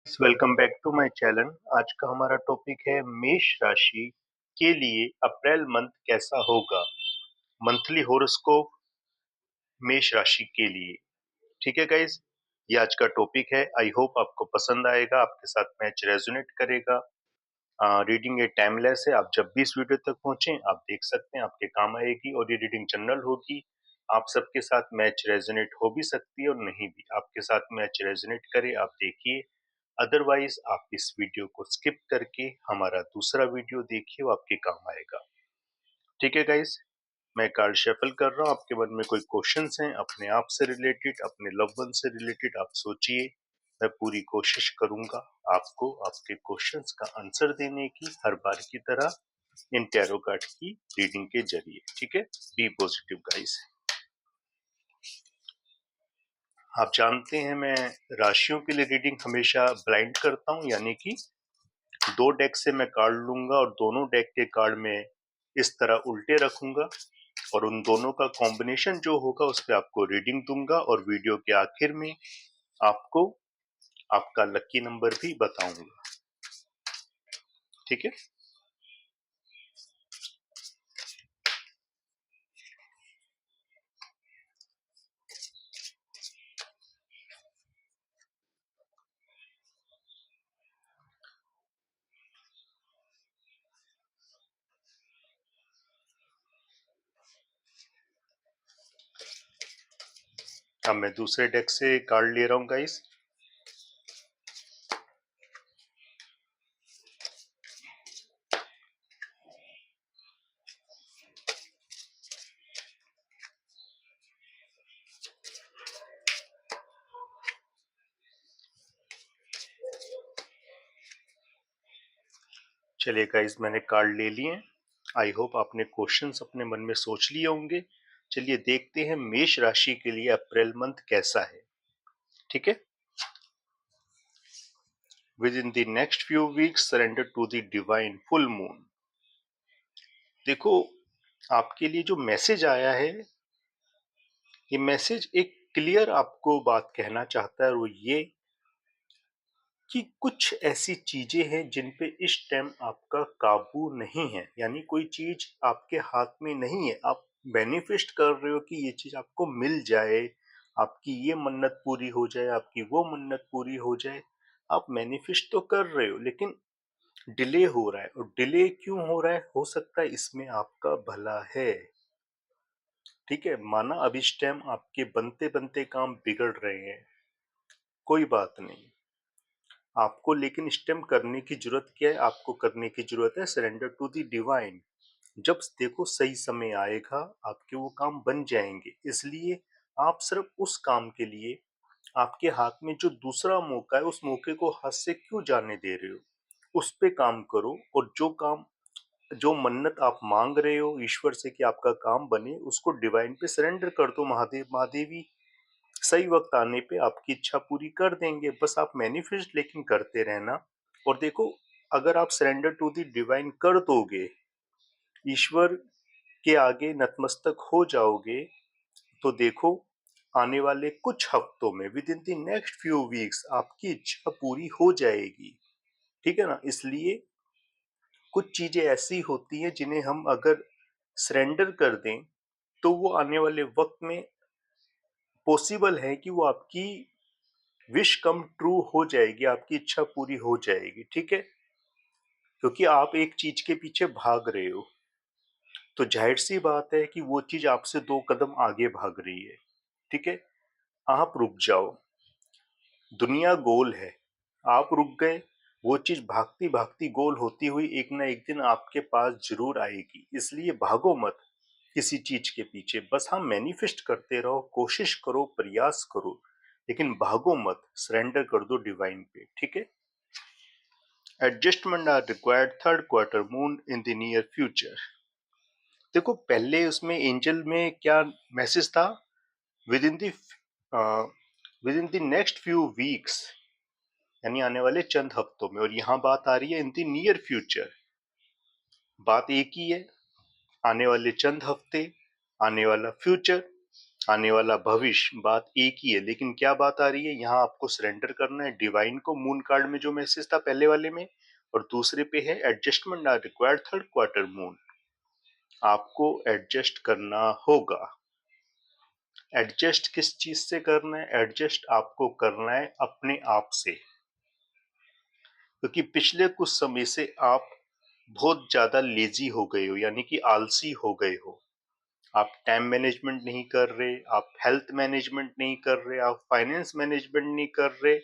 Welcome back to my channel. आज का हमारा टॉपिक है मेष राशि के लिए अप्रैल मंथ कैसा होगा। मंथली हॉरोस्कोप मेष राशि के लिए। ठीक है गाइस, ये आज का टॉपिक है। आई होप आपको पसंद आएगा, आपके साथ मैच रेजोनेट करेगा। रीडिंग ये टाइमलेस है, आप जब भी इस वीडियो तक पहुंचे आप देख सकते हैं, आपके काम आएगी। और ये रीडिंग जनरल होगी, आप सबके साथ मैच रेजोनेट हो भी सकती है और नहीं भी। आपके साथ मैच रेजोनेट करे आप देखिए, अदरवाइज आप इस वीडियो को स्किप करके हमारा दूसरा वीडियो देखिए, वो आपके काम आएगा। ठीक है गाइस, मैं कार्ड शफल कर रहा हूँ। आपके मन में कोई क्वेश्चंस हैं अपने आप से रिलेटेड, अपने लव्ड वन से रिलेटेड, आप सोचिए। मैं पूरी कोशिश करूंगा आपको आपके क्वेश्चंस का आंसर देने की, हर बार की तरह इन टैरो कार्ड की रीडिंग के जरिए। ठीक है, बी पॉजिटिव गाइस। आप जानते हैं मैं राशियों के लिए रीडिंग हमेशा ब्लाइंड करता हूं, यानी कि दो डेक से मैं कार्ड लूंगा और दोनों डेक के कार्ड में इस तरह उल्टे रखूंगा और उन दोनों का कॉम्बिनेशन जो होगा उस पर आपको रीडिंग दूंगा और वीडियो के आखिर में आपको आपका लकी नंबर भी बताऊंगा। ठीक है, अब मैं दूसरे डेक से कार्ड ले रहा हूं गाइस। चलिए गाइस, मैंने कार्ड ले लिए। आई होप आपने क्वेश्चंस अपने मन में सोच लिए होंगे। चलिए देखते हैं मेष राशि के लिए अप्रैल मंथ कैसा है। ठीक है, within the next few weeks surrender to the divine full moon. देखो, आपके लिए जो मैसेज आया है, ये मैसेज एक क्लियर आपको बात कहना चाहता है, और वो ये कि कुछ ऐसी चीजें हैं जिन पे इस टाइम आपका काबू नहीं है, यानी कोई चीज आपके हाथ में नहीं है। आप मैनिफेस्ट कर रहे हो कि ये चीज आपको मिल जाए, आपकी ये मन्नत पूरी हो जाए, आपकी वो मन्नत पूरी हो जाए। आप मैनिफेस्ट तो कर रहे हो लेकिन डिले हो रहा है। और डिले क्यों हो रहा है? हो सकता है इसमें आपका भला है। ठीक है, माना अब इस टाइम आपके बनते बनते काम बिगड़ रहे हैं, कोई बात नहीं आपको, लेकिन इस टाइम करने की जरूरत क्या है? आपको करने की जरूरत है सरेंडर टू द डिवाइन। जब देखो सही समय आएगा आपके वो काम बन जाएंगे। इसलिए आप सिर्फ उस काम के लिए, आपके हाथ में जो दूसरा मौका है उस मौके को हाथ से क्यों जाने दे रहे हो? उस पे काम करो, और जो काम, जो मन्नत आप मांग रहे हो ईश्वर से कि आपका काम बने, उसको डिवाइन पे सरेंडर कर दो। महादेव महादेवी सही वक्त आने पे आपकी इच्छा पूरी कर देंगे। बस आप मैनिफेस्ट लेकिन करते रहना। और देखो, अगर आप सरेंडर टू द डिवाइन कर दोगे, ईश्वर के आगे नतमस्तक हो जाओगे, तो देखो आने वाले कुछ हफ्तों में, with in the next few weeks, आपकी इच्छा पूरी हो जाएगी। ठीक है ना? इसलिए कुछ चीजें ऐसी होती हैं जिन्हें हम अगर सरेंडर कर दें तो वो आने वाले वक्त में पॉसिबल है कि वो आपकी विश कम ट्रू हो जाएगी, आपकी इच्छा पूरी हो जाएगी। ठीक है, क्योंकि आप एक चीज के पीछे भाग रहे हो, तो जाहिर सी बात है कि वो चीज आपसे दो कदम आगे भाग रही है। ठीक है, आप रुक जाओ, दुनिया गोल है, आप रुक गए, वो चीज भागती भागती गोल होती हुई एक ना एक दिन आपके पास जरूर आएगी। इसलिए भागो मत किसी चीज के पीछे, बस हम मैनिफेस्ट करते रहो, कोशिश करो, प्रयास करो, लेकिन भागो मत, सरेंडर कर दो डिवाइन पे। ठीक है, adjustment are required third quarter moon in the near future. देखो, पहले उसमें एंजल में क्या मैसेज था? Within the within the next few weeks, यानी आने वाले चंद हफ्तों में। और यहाँ बात आ रही है इन द नियर फ्यूचर। बात एक ही है, आने वाले चंद हफ्ते, आने वाला फ्यूचर। आने वाला भविष्य, बात एक ही है, लेकिन क्या बात आ रही है यहाँ, आपको सरेंडर करना है डिवाइन को। मून कार्ड में जो मैसेज था पहले वाले में, और दूसरे पे है adjustment are required third quarter moon. आपको एडजस्ट करना होगा। एडजस्ट किस चीज से करना है? एडजस्ट आपको करना है अपने आप से, क्योंकि पिछले कुछ समय से आप बहुत ज्यादा लेजी हो गए हो, यानी कि आलसी हो गए हो। आप टाइम मैनेजमेंट नहीं कर रहे, आप हेल्थ मैनेजमेंट नहीं कर रहे, आप फाइनेंस मैनेजमेंट नहीं कर रहे।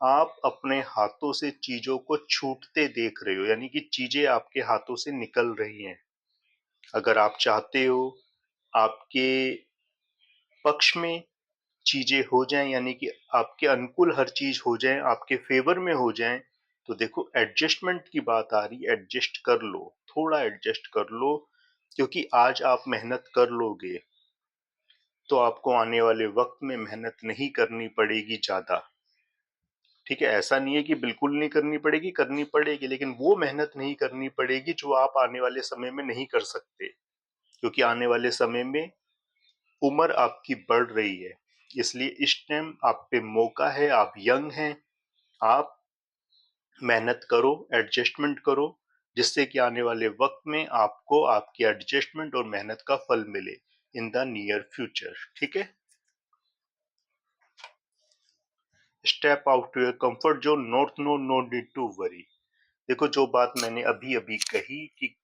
आप अपने हाथों से चीजों को छूटते देख रहे हो, यानी कि चीजें आपके हाथों से निकल रही हैं। अगर आप चाहते हो आपके पक्ष में चीजें हो जाएं, यानी कि आपके अनुकूल हर चीज हो जाए, आपके फेवर में हो जाए, तो देखो एडजस्टमेंट की बात आ रही है। एडजस्ट कर लो, थोड़ा एडजस्ट कर लो, क्योंकि आज आप मेहनत कर लोगे तो आपको आने वाले वक्त में मेहनत नहीं करनी पड़ेगी ज्यादा। ठीक है, ऐसा नहीं है कि बिल्कुल नहीं करनी पड़ेगी, करनी पड़ेगी, लेकिन वो मेहनत नहीं करनी पड़ेगी जो आप आने वाले समय में नहीं कर सकते, क्योंकि आने वाले समय में उम्र आपकी बढ़ रही है। इसलिए इस टाइम आप पे मौका है, आप यंग हैं, आप मेहनत करो, एडजस्टमेंट करो, जिससे कि आने वाले वक्त में आपको आपकी एडजस्टमेंट और मेहनत का फल मिले इन द नियर फ्यूचर। ठीक है, step out to your comfort zone, not no no need to worry. देखो जो बात मैंने अभी अभी कही कि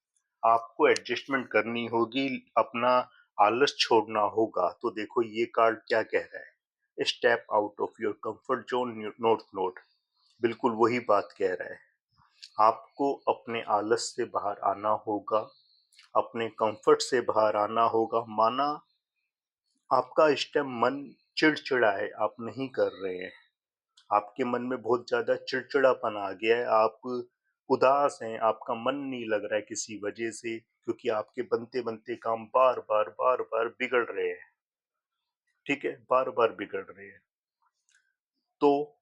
आपको एडजस्टमेंट करनी होगी, अपना आलस छोड़ना होगा, तो देखो ये कार्ड क्या कह रहा है, step out of your comfort zone, note note, बिल्कुल वही बात कह रहा है। आपको अपने आलस से बाहर आना होगा, अपने कंफर्ट से बाहर आना होगा। माना आपका इस टाइम मन चिड़चिड़ा है, आप नहीं कर रहे हैं, आपके मन में बहुत ज्यादा चिड़चिड़ापन आ गया है, आप उदास हैं, आपका मन नहीं लग रहा है किसी वजह से, क्योंकि आपके बनते बनते काम बार बार बिगड़ रहे हैं। ठीक है, बार बार बिगड़ रहे हैं। तो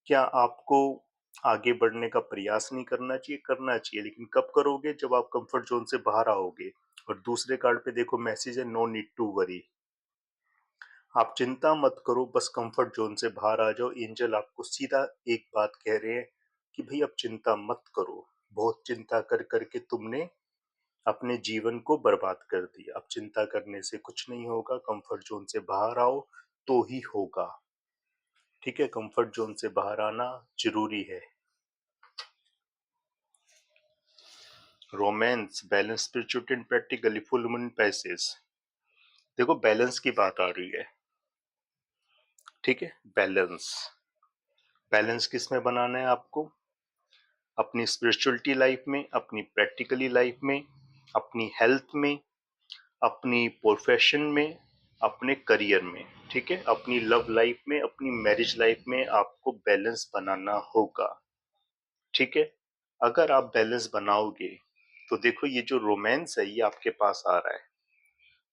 क्या आपको आगे बढ़ने का प्रयास नहीं करना चाहिए? करना चाहिए, लेकिन कब करोगे? जब आप कंफर्ट जोन से बाहर आओगे। और दूसरे कार्ड पे देखो मैसेज है, नो नीड टू वरी। आप चिंता मत करो, बस कंफर्ट जोन से बाहर आ जाओ। एंजल आपको सीधा एक बात कह रहे हैं कि भाई अब चिंता मत करो, बहुत चिंता कर करके तुमने अपने जीवन को बर्बाद कर दिया। अब चिंता करने से कुछ नहीं होगा, कंफर्ट जोन से बाहर आओ तो ही होगा। ठीक है, कंफर्ट जोन से बाहर आना जरूरी है। Romance, balance, spirituality and practically, full moon passage. देखो बैलेंस की बात आ रही है। ठीक है, बैलेंस, बैलेंस किस में बनाना है आपको? अपनी स्पिरिचुअलिटी लाइफ में, अपनी प्रैक्टिकली लाइफ में, अपनी हेल्थ में, अपनी प्रोफेशन में, अपने करियर में। ठीक है, अपनी लव लाइफ में, अपनी मैरिज लाइफ में आपको बैलेंस बनाना होगा। ठीक है, अगर आप बैलेंस बनाओगे तो देखो ये जो रोमांस है ये आपके पास आ रहा है।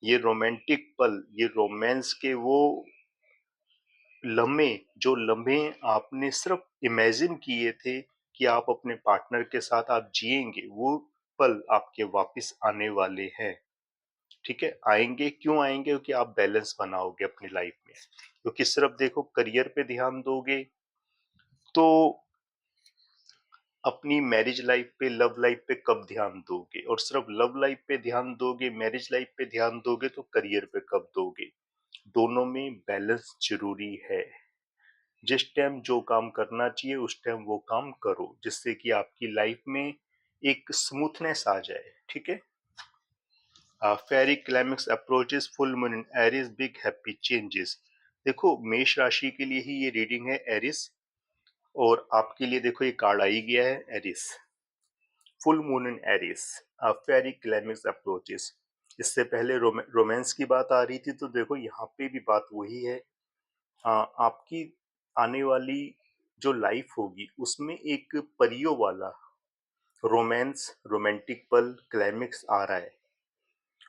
ये रोमांटिक पल, ये रोमांस के वो लम्हे, जो लम्हे आपने सिर्फ इमेजिन किए थे कि आप अपने पार्टनर के साथ आप जिएंगे, वो पल आपके वापस आने वाले हैं। ठीक है, आएंगे, क्यों आएंगे? क्योंकि आप बैलेंस बनाओगे अपनी लाइफ में। क्योंकि सिर्फ देखो करियर पे ध्यान दोगे तो अपनी मैरिज लाइफ पे, लव लाइफ पे कब ध्यान दोगे? और सिर्फ लव लाइफ पे ध्यान दोगे, मैरिज लाइफ पे ध्यान दोगे, तो करियर पे कब दोगे? दोनों में बैलेंस जरूरी है। जिस टाइम जो काम करना चाहिए उस टाइम वो काम करो, जिससे कि आपकी लाइफ में एक स्मूथनेस आ जाए। ठीक है, fiery climax approaches, full moon in Aries, big happy changes. देखो मेष राशि के लिए ही ये रीडिंग है, एरिस। और आपके लिए देखो ये कार्ड आई गया है, Aries, full moon in Aries, fairy climax approaches. इससे पहले रोमांस की बात आ रही थी, तो देखो यहाँ पे भी बात वही है। आपकी आने वाली जो लाइफ होगी उसमें एक परियों वाला रोमांस, रोमांटिक पल, क्लाइमेक्स आ रहा है।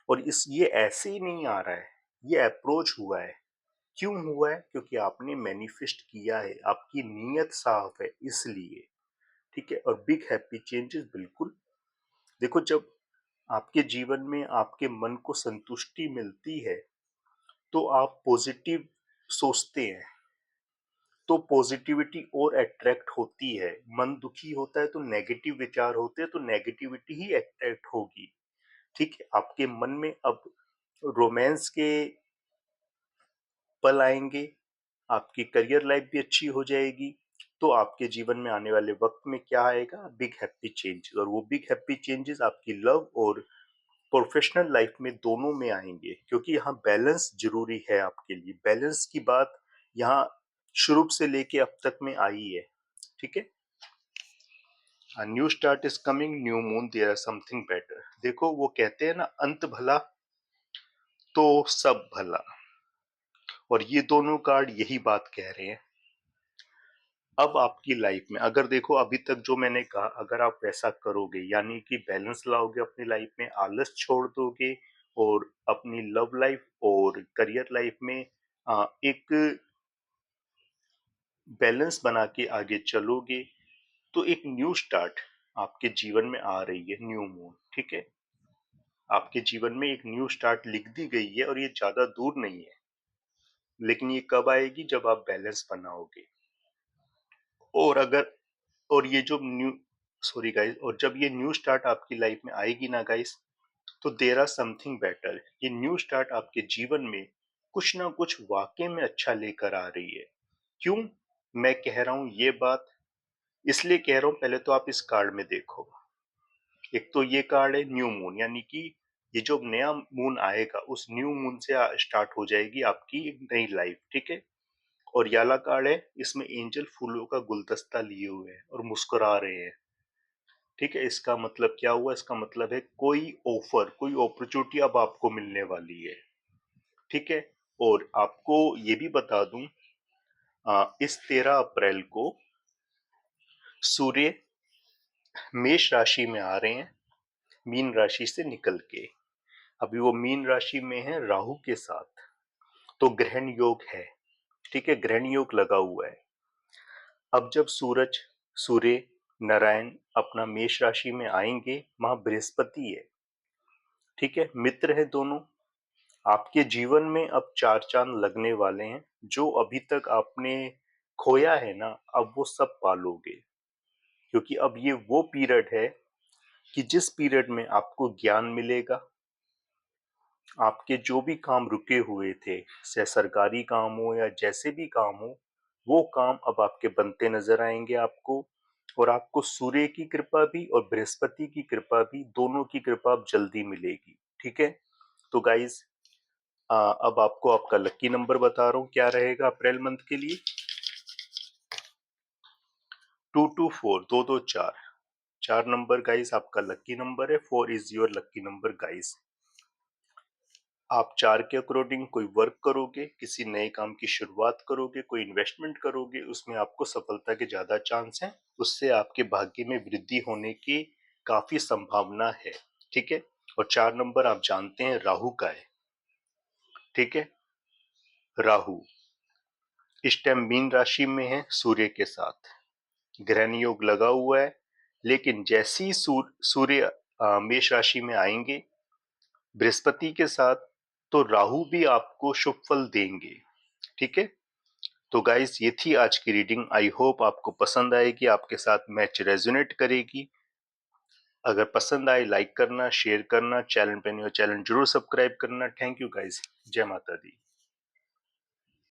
और इस ये ऐसे ही नहीं आ रहा है, ये अप्रोच हुआ है। क्यों हुआ है? क्योंकि आपने मैनिफेस्ट किया है, आपकी नीयत साफ है, इसलिए। ठीक है, और बिग हैप्पी चेंजेस, बिल्कुल। देखो जब आपके जीवन में आपके मन को संतुष्टि मिलती है तो आप पॉजिटिव सोचते हैं तो पॉजिटिविटी और अट्रैक्ट होती है। मन दुखी होता है तो नेगेटिव विचार होते हैं तो नेगेटिविटी ही अट्रैक्ट होगी। ठीक है, आपके मन में अब रोमांस के पल आएंगे, आपकी करियर लाइफ भी अच्छी हो जाएगी। तो आपके जीवन में आने वाले वक्त में क्या आएगा? Big happy changes. और वो बिग हैप्पी चेंजेस आपकी लव और प्रोफेशनल लाइफ में दोनों में आएंगे, क्योंकि यहाँ बैलेंस जरूरी है आपके लिए। बैलेंस की बात यहाँ शुरू से लेके अब तक में आई है। ठीक है, new start is coming, new moon, there are something better. देखो वो कहते हैं ना, अंत भला तो सब भला। और ये दोनों कार्ड यही बात कह रहे हैं। अब आपकी लाइफ में अगर देखो, अभी तक जो मैंने कहा, अगर आप वैसा करोगे यानी कि बैलेंस लाओगे अपनी लाइफ में, आलस छोड़ दोगे और अपनी लव लाइफ और करियर लाइफ में एक बैलेंस बना के आगे चलोगे, तो एक न्यू स्टार्ट आपके जीवन में आ रही है, न्यू मून। ठीक है, आपके जीवन में एक न्यू स्टार्ट लिख दी गई है और ये ज्यादा दूर नहीं है। लेकिन ये कब आएगी? जब आप बैलेंस बनाओगे। और अगर और ये जो न्यू सॉरी गाइस, और जब ये न्यू स्टार्ट आपकी लाइफ में आएगी ना गाइस, तो देयर आर समथिंग बेटर। ये न्यू स्टार्ट आपके जीवन में कुछ ना कुछ वाकई में अच्छा लेकर आ रही है। क्यों मैं कह रहा हूं ये बात? इसलिए कह रहा हूं, पहले तो आप इस कार्ड में देखो। एक तो ये कार्ड है न्यू मून, यानी कि ये जो नया मून आएगा उस न्यू मून से स्टार्ट हो जाएगी आपकी एक नई लाइफ। ठीक है, और याला कार्ड है, इसमें एंजल फूलों का गुलदस्ता लिए हुए हैं और मुस्कुरा रहे हैं। ठीक है, इसका मतलब क्या हुआ? इसका मतलब है कोई ऑफर, कोई अपॉर्चुनिटी अब आपको मिलने वाली है। ठीक है, और आपको ये भी बता दूं, इस 13 अप्रैल को सूर्य मेष राशि में आ रहे हैं, मीन राशि से निकल के। अभी वो मीन राशि में है राहु के साथ, तो ग्रहण योग है। ठीक है, ग्रहण योग लगा हुआ है। अब जब सूर्य नारायण अपना मेष राशि में आएंगे, वहां बृहस्पति है। ठीक है, मित्र है दोनों। आपके जीवन में अब चार चांद लगने वाले हैं। जो अभी तक आपने खोया है ना, अब वो सब पालोगे। क्योंकि अब ये वो पीरियड है कि जिस पीरियड में आपको ज्ञान मिलेगा। आपके जो भी काम रुके हुए थे, चाहे सरकारी काम हो या जैसे भी काम हो, वो काम अब आपके बनते नजर आएंगे आपको। और आपको सूर्य की कृपा भी और बृहस्पति की कृपा भी, दोनों की कृपा अब जल्दी मिलेगी। ठीक है, तो गाइज अब आपको आपका लकी नंबर बता रहा हूं क्या रहेगा अप्रैल मंथ के लिए। 224, 224, 4 नंबर गाइस आपका लकी नंबर है। 4 is your lucky number guys. आप 4 के अकॉर्डिंग कोई वर्क करोगे, किसी नए काम की शुरुआत करोगे, कोई इन्वेस्टमेंट करोगे, उसमें आपको सफलता के ज्यादा चांस हैं। उससे आपके भाग्य में वृद्धि होने की काफी संभावना है। ठीक है, और 4 नंबर आप जानते हैं राहु का है। ठीक है, राहु इस टाइम मीन राशि में है सूर्य के साथ, ग्रहण योग लगा हुआ है। लेकिन जैसे ही सूर्य मेष राशि में आएंगे बृहस्पति के साथ, तो राहु भी आपको शुभ फल देंगे। ठीक है, तो गाइस ये थी आज की रीडिंग। आई होप आपको पसंद आएगी, आपके साथ मैच रेजोनेट करेगी। अगर पसंद आए लाइक करना, शेयर करना, चैनल पे नहीं हो चैनल जरूर सब्सक्राइब करना। थैंक यू गाइस, जय माता दी।